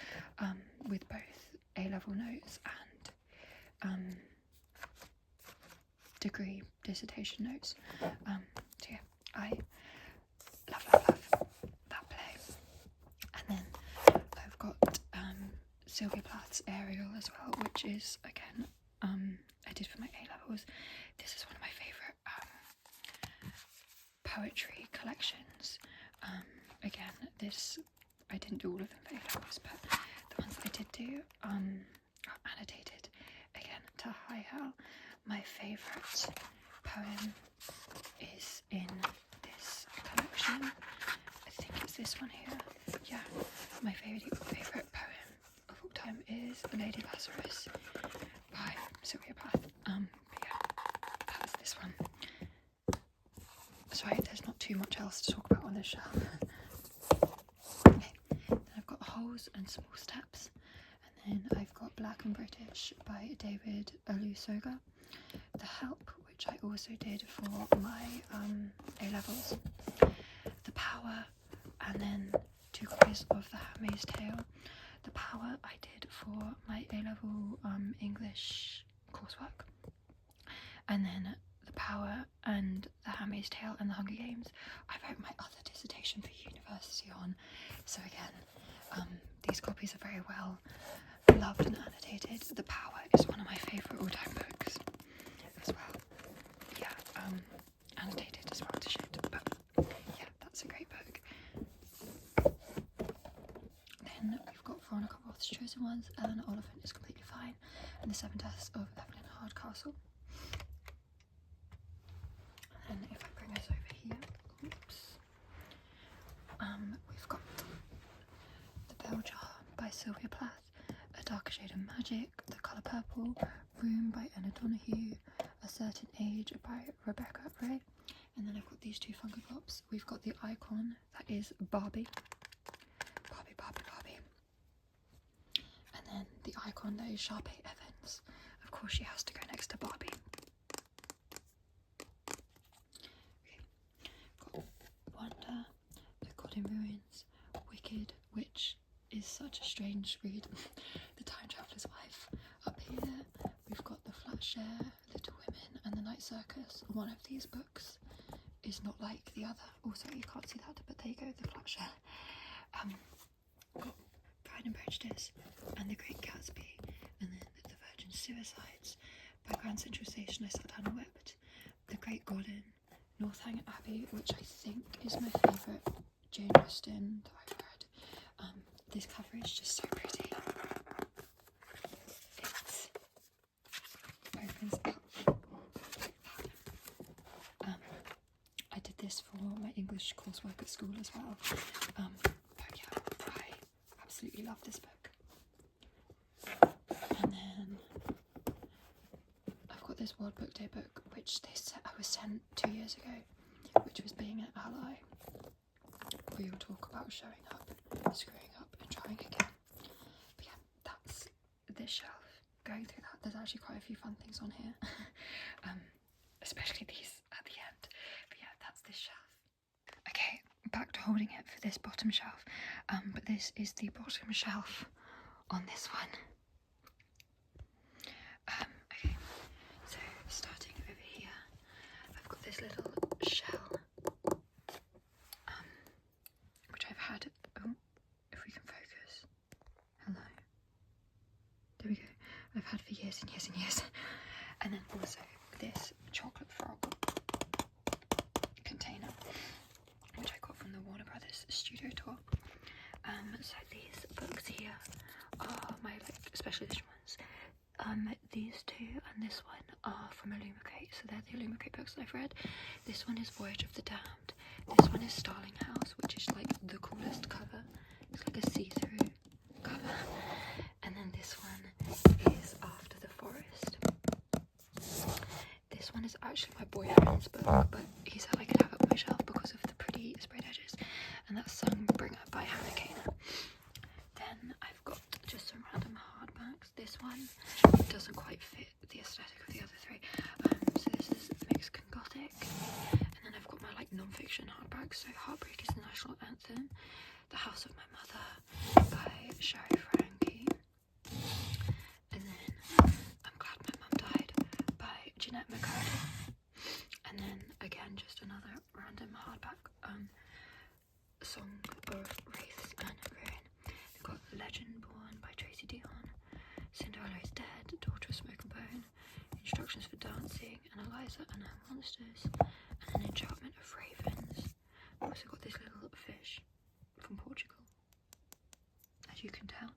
with both A-level notes and degree dissertation notes. So yeah, I love that play. And then I've got Sylvia Plath's Ariel as well, which is, again, I did for my A-levels. This is one of my favourite poetry collections. Again, this, I didn't do all of them for A-levels, but the ones that I did do are annotated, again, to high hell. My favourite poem is in this collection. I think it's this one here. Yeah, my favourite poem of all time is Lady Lazarus by Sylvia Plath. But yeah, that's this one. Sorry, there's not too much else to talk about on this shelf. Okay, then I've got Holes and Small Steps, and then I've got Black and British by David Olusoga. The Help, which I also did for my A-levels. The Power, and then two copies of The Handmaid's Tale. The Power I did for my A-level English coursework. And then The Power and The Handmaid's Tale and The Hunger Games I wrote my other dissertation for university on. So again, these copies are very well loved and annotated. The Power is one of my favourite all-time books as well. Yeah, annotated as well to shit, but yeah, that's a great book. Then we've got Veronica Roth's Chosen Ones, Eleanor Oliphant is Completely Fine, and The Seven Deaths of Evelyn Hardcastle. And if I bring us over here, oops, we've got The Bell Jar by Sylvia Plath, A Darker Shade of Magic, The Colour Purple, Room by Anna Donoghue, A Certain Age by Rebecca Ray. And then I've got these two Funko Pops. We've got the icon that is Barbie. And then the icon that is Sharpay Evans. Of course she has to go next to Barbie. Okay. Got Wonder, The God in Ruins, Wicked, which is such a strange read. The Time Traveller's Wife. Up here we've got The Flat Share, Little Women and The Night Circus. One of these books is not like the other. Also, you can't see that, but there you go, the flat shell. Got Pride and Prejudice and The Great Gatsby, and then The Virgin Suicides by Grand Central Station. I sat down and wept. The Great Godin, Northanger Abbey, which I think is my favourite Jane Austen that I've read. This cover is just so pretty. It opens up like that. I did this for my English coursework at school as well. But yeah, I absolutely love this book. And then I've got this World Book Day book, which I was sent 2 years ago, which was Being an Ally. We will talk about showing up, screwing up, and trying again. But yeah, that's this shelf. Going through that, there's actually quite a few fun things on here, especially these at the end. But yeah, that's this shelf. Okay, back to holding it for this bottom shelf. But this is the bottom shelf on this one. Okay, so starting over here, I've got this little shell, which I've had, if we can focus, hello, there we go, I've had for years and years and years. And then also this chocolate frog container, which I got from the Warner Brothers studio tour. So these books here are my special edition ones. These two and this one are from Illumicate, so they're the Illumicate books that I've read. This one is Voyage of the Damned. This one is Starling House, which is like the coolest cover. It's like a see-through cover. And then this one is After the Forest. This one is actually my boyfriend's book, but he said I could have it on my shelf because of the pretty sprayed edges. And that's Songbringer by Hannah Kaner. Then I've got just some random hardbacks. This one doesn't quite fit the aesthetic of the other three. So this is Mexican Gothic. And then I've got my like non-fiction hardbacks. So Heartbreak is the National Anthem. The House of My Mother by Sherry Frankie. And then I'm Glad My Mum Died by Jeanette McCurdy. And then again, just another random hardback, Song of Wraiths and Ruin. We've got Legend Born by Tracy Dion, Cinderella is Dead, Daughter of Smoke and Bone, Instructions for Dancing, and Eliza and Her Monsters, and an Enchantment of Ravens. I've also got this little fish from Portugal, as you can tell.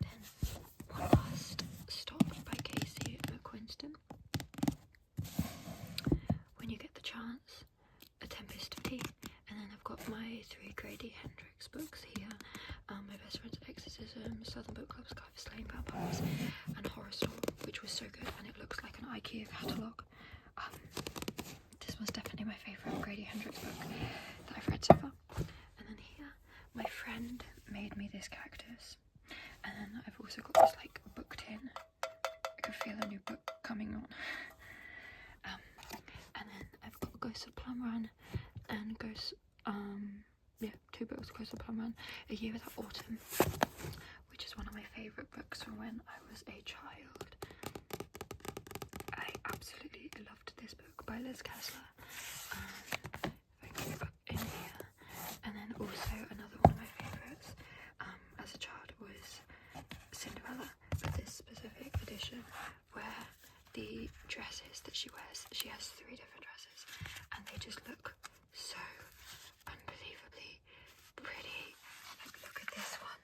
Then One Last Stop by Casey McQuiston. When You Get the Chance, A Tempest of Tea. And then I've got my 3 Grady Hendrix books here. My Best Friend's Exorcism, Southern Book Club, Sky for Slaying Vampires, and Horror Store, which was so good, and it looks like an IKEA catalogue. This was definitely my favourite Grady Hendrix book that I've read so far. And then here, my friend made me this cactus. And then I've also got this like book tin. I can feel a new book coming on. And then I've got Ghosts of Plum Run and Ghosts, 2 books, Ghosts of Plum Run, A Year Without Autumn, which is one of my favourite books from when I was a child. I absolutely loved this book by Liz Kessler. If I can go up in here. And then also another one of my favourites as a child was Cinderella, but this specific edition where the dresses that she wears, she has 3 different dresses, and they just look so unbelievably pretty. Like, look at this one.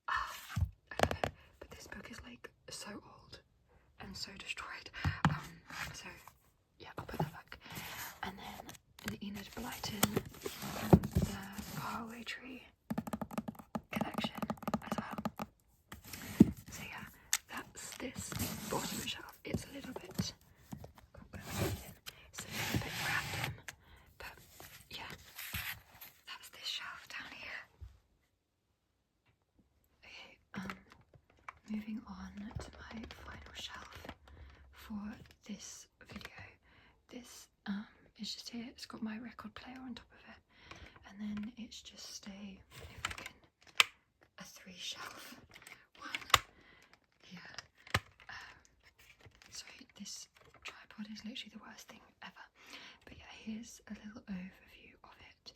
I love it. But this book is like so old and so destroyed. So yeah, I'll put that back. And then the Enid Blyton, the Faraway Tree collection as well. So yeah, that's this bottom shelf. It's a little bit, it's a little bit random, but yeah, that's this shelf down here. Okay, moving on to my final shelf for this video. This is just here. It's got my record player on top of it, and then it's just a 3 shelf one here. Sorry, this tripod is literally the worst thing ever. here's a little overview of it.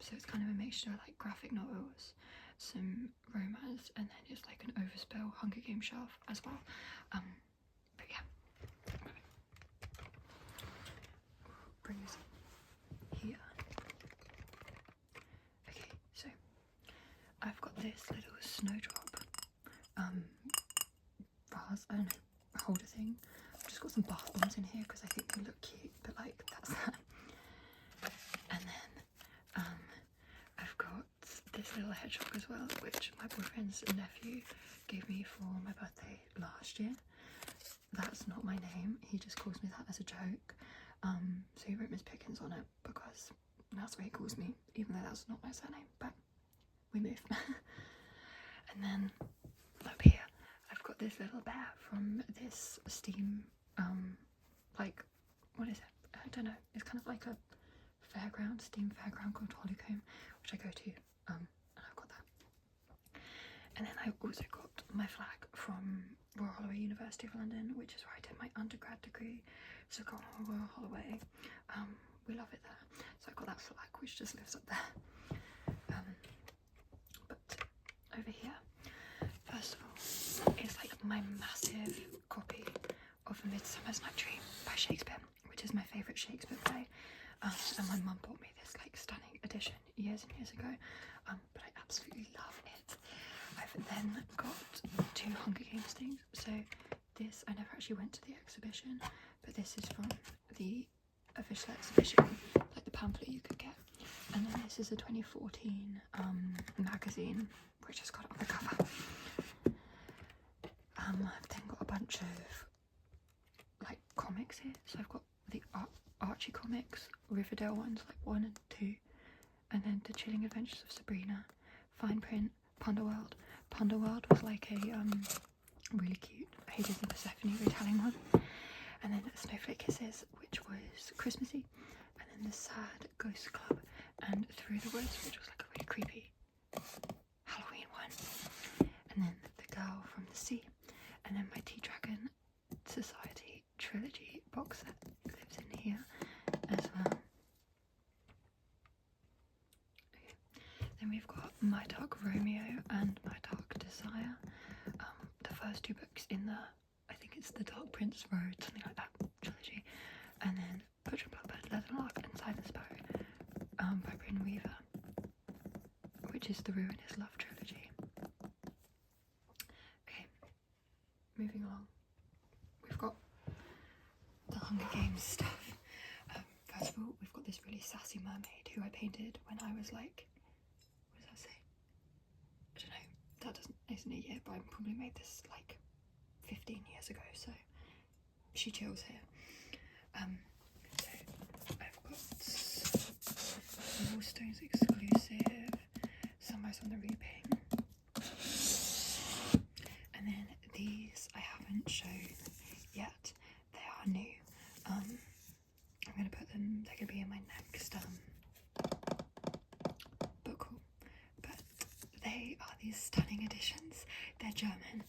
So it's kind of a mixture of like graphic novels, some romance, and then it's like an overspill Hunger Games shelf as well. But yeah, bring this here. Okay, so I've got this little snowdrop vase, I don't know, holder thing. I've just got some bath bombs in here because I think they look cute, but like that's that. And then I've got this little hedgehog as well, which my boyfriend's nephew gave me for my birthday last year. That's not my name, he just calls me that as a joke. So he wrote Miss Pickens on it because that's what he calls me, even though that's not my surname, but we move. And then up here I've got this little bear from this Steam, like, what is it? I don't know, it's kind of like a fairground, Steam fairground called Hollycombe, which I go to, and I've got that. And then I also got my flag from Royal Holloway University of London, which is where I did my undergrad degree, so go on Royal Holloway, we love it there. So I've got that flag which just lives up there. But over here, first of all, is like my massive copy of A Midsummer's Night Dream by Shakespeare, which is my favourite Shakespeare play. And my mum bought me this like stunning edition years and years ago, but I absolutely love it. I've then got 2 Hunger Games things. So this, I never actually went to the exhibition, but this is from the official exhibition, like the pamphlet you could get. And then this is a 2014 magazine, which has got it on the cover. I've then got a bunch of like comics here. So I've got the Archie comics, Riverdale ones, like 1 and 2, and then The Chilling Adventures of Sabrina, Fine Print, Punderworld. Punderworld was like a really cute Hades and Persephone retelling one, and then Snowflake Kisses, which was Christmassy, and then The Sad Ghost Club, and Through the Woods, which was like a really creepy Halloween one, and then The Girl from the Sea, and then my Tea Dragon Society trilogy box set lives in here as well. Okay. Then we've got My Dark Romeo and My Dark Desire, the first 2 books in the, I think it's the Dark Prince Road, something like that trilogy, and then Butcher and Blackbird, Leatherlark and Silence Bow by Bryn Weaver, which is the Ruinous Love trilogy. Okay, moving along, we've got the Hunger Games stuff. First of all, we've got this really sassy mermaid who I painted when I was like, what does that say? I don't know, that isn't a year, but I probably made this like 15 years ago, so she chills here. So I've got Wallstones exclusive, Sunrise on the Reaping, and then these I haven't shown yet, they are new. I'm going to put them, they're going to be in my next book haul, but they are these stunning editions. They're German,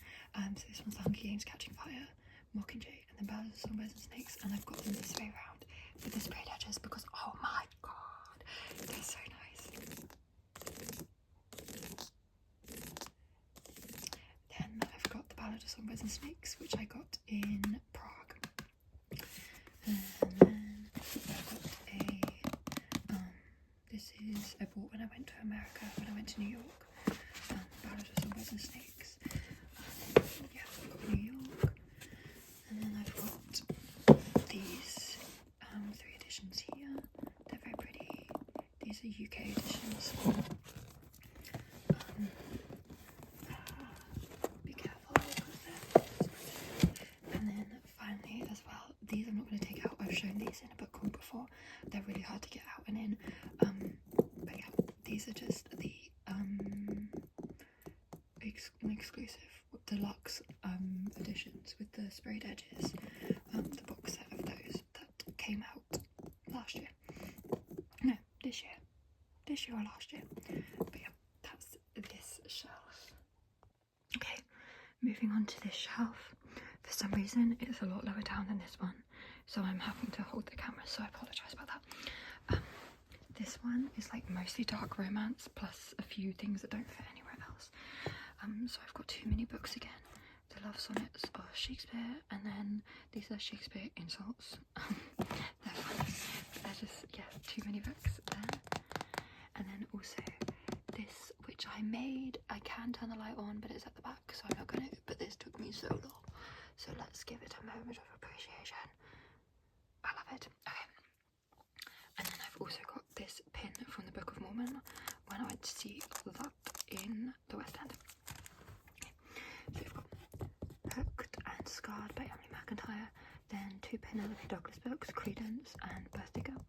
so this one's Hunger Games Catching Fire, Mockingjay, and then Ballads of Songbirds and Snakes, and I've got them this way around with the sprayed edges because, oh my god, they're so nice. Then I've got the Ballad of Songbirds and Snakes, which I got in Prague. And then I've got this is, I bought when I went to America, when I went to New York, Ballad of Songbirds and Snakes. Yeah, I've got New York. And then I've got these 3 editions here. They're very pretty. These are UK editions. Be careful because they're. And then finally as well, these I'm not going to take out. I've shown these in a book haul before. They're really hard to get out and in. But yeah, these are just the exclusive deluxe editions with the sprayed edges. The box set of those that came out last year. No, this year or last year. But yeah, that's this shelf. Okay, moving on to this shelf. For some reason, it's a lot lower down than this one. so I'm having to hold the camera, so I apologise about that. This one is like mostly dark romance plus a few things that don't fit anywhere else. So I've got 2 mini books again. The love sonnets of Shakespeare, and then these are Shakespeare insults. They're fun. They're just, yeah, 2 mini books there. And then also this, which I made. I can turn the light on, but it's at the back, so I'm not gonna, but this took me so long. So let's give it a moment of appreciation. I love it. Okay. And then I've also got this pin from the Book of Mormon when I'd see that in the West End. Okay. So we've got Hooked and Scarred by Emily McIntyre, then 2 Penelope Douglas books, Credence and Birthday Girl,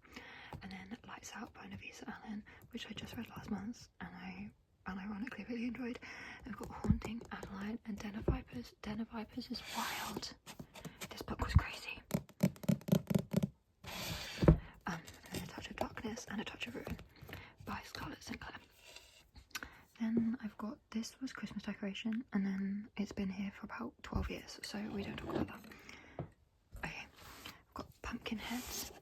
and then Lights Out by Navisa Allen, which I just read last month and I ironically really enjoyed. I've got Haunting Adeline and Den of Vipers. Den of Vipers is wild. This book was crazy. And then A Touch of Darkness and A Touch of Ruin by Scarlett St. Clair. Then I've got, this was Christmas decoration, and then it's been here for about 12 years, so we don't talk about that. Okay, I've got Pumpkin Heads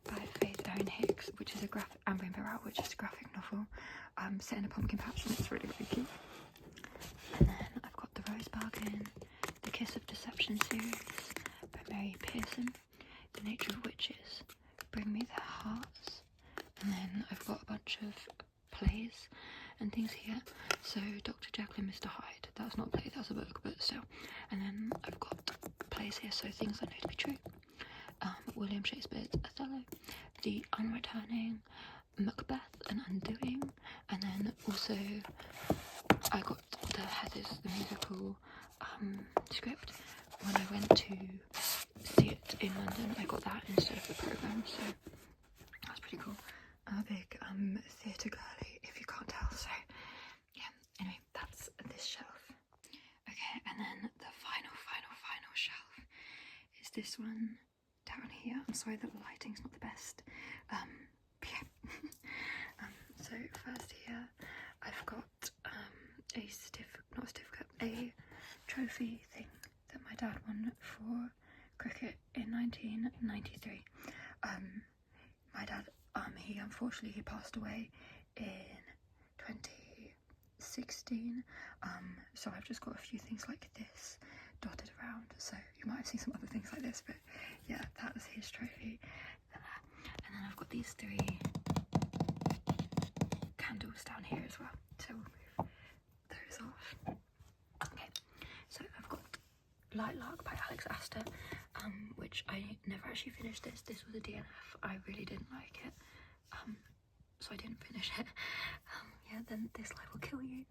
by Faith Erin Hicks, which is a graphic, and Rainbow Route, which is a graphic novel set in a pumpkin patch, and it's really, really cute. And then I've got The Rose Bargain, The Kiss of Deception series by Mary Pearson, The Nature of Witches, Bring Me Their Hearts, and then I've got a bunch of plays and things here. So Dr. Jekyll and Mr. Hyde, that's not a play, that's a book, but still. And then I've got plays here, so Things I Know to Be True, William Shakespeare's Othello, The Unreturning, Macbeth and Undoing, and then also I got the Heathers the musical script when I went to see it in London. I got that instead of the programme, so that's pretty cool. I'm a big theatre girly, if you can't tell, so yeah, anyway, that's this shelf. Okay, and then the final shelf is this one down here. I'm sorry that the lighting's not the best, but yeah. So first here I've got a trophy thing that my dad won for cricket in 1993. My dad, he passed away in 2016, so I've just got a few things like this dotted around, so you might have seen some other things like this, but yeah, that was his trophy there. And then I've got these 3 candles down here as well, so we'll move those off. Okay, so I've got Light Lark by Alex Astor, which I never actually finished. This was a DNF. I really didn't like it, so I didn't finish it. Yeah, then This Life Will Kill You,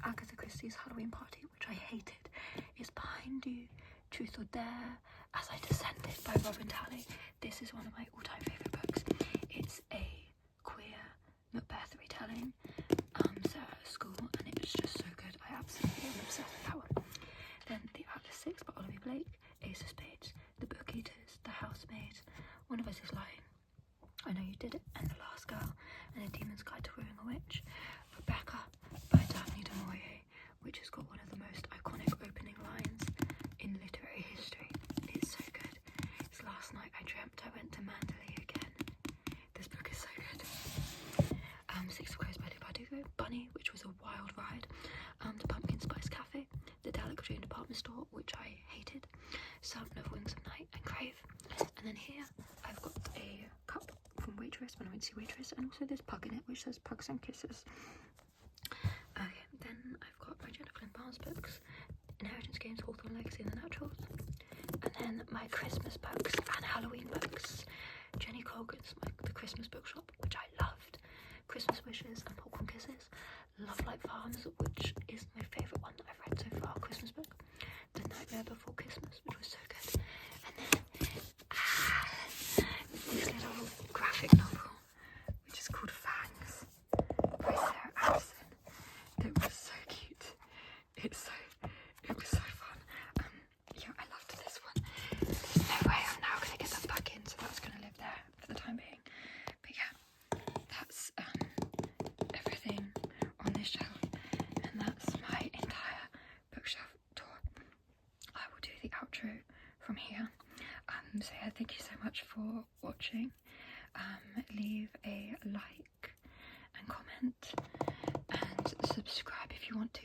Agatha Christie's Halloween Party, which I hated, is Behind You, Truth or Dare, As I Descended by Robin Talley. This is one of my all-time favourite books. It's a queer Macbeth retelling set at a school, and it was just so good. I absolutely am obsessed with that one. Then The Atlas Six by Olivia Blake, Ace of Spades, The Book Eaters, The Housemaids, One of Us is Lying, I Know You Did It, and The Last Girl, and A Demon's Guide to Wooing a Witch, Rebecca by Daphne du Maurier, which has got one of the most iconic opening lines in literary history. It's so good. It's Last Night I Dreamt I Went to Mandalay Again. This book is so good. Six of Crows by Lou Bardugo, Bunny, which was a wild ride, The Pumpkin Spice Cafe, The Dalek Dream Department Store, which I hated, Servant of Wings of Night, and Crave. And then here I've got a cup from Waitress when I went to see Waitress, and also this pug in it which says Pugs and Kisses. Okay, then I've got my Jennifer Lynn Barnes books, Inheritance Games, Hawthorne Legacy and the Naturals, and then my Christmas books and Halloween books, Jenny Colgan's The Christmas Bookshop, which I loved, Christmas Wishes and Popcorn Kisses, Love Like Farms, which is my favourite one that I've read so far, Christmas book, The Nightmare Before Christmas, which was so good, and then this little graphic novel, which is called Fangs by Sarah Addison, that was so cute. It was so fun. Yeah, I loved this one. There's no way I'm now going to get that back in, so that's So yeah, thank you so much for watching. Leave a like and comment and subscribe if you want to,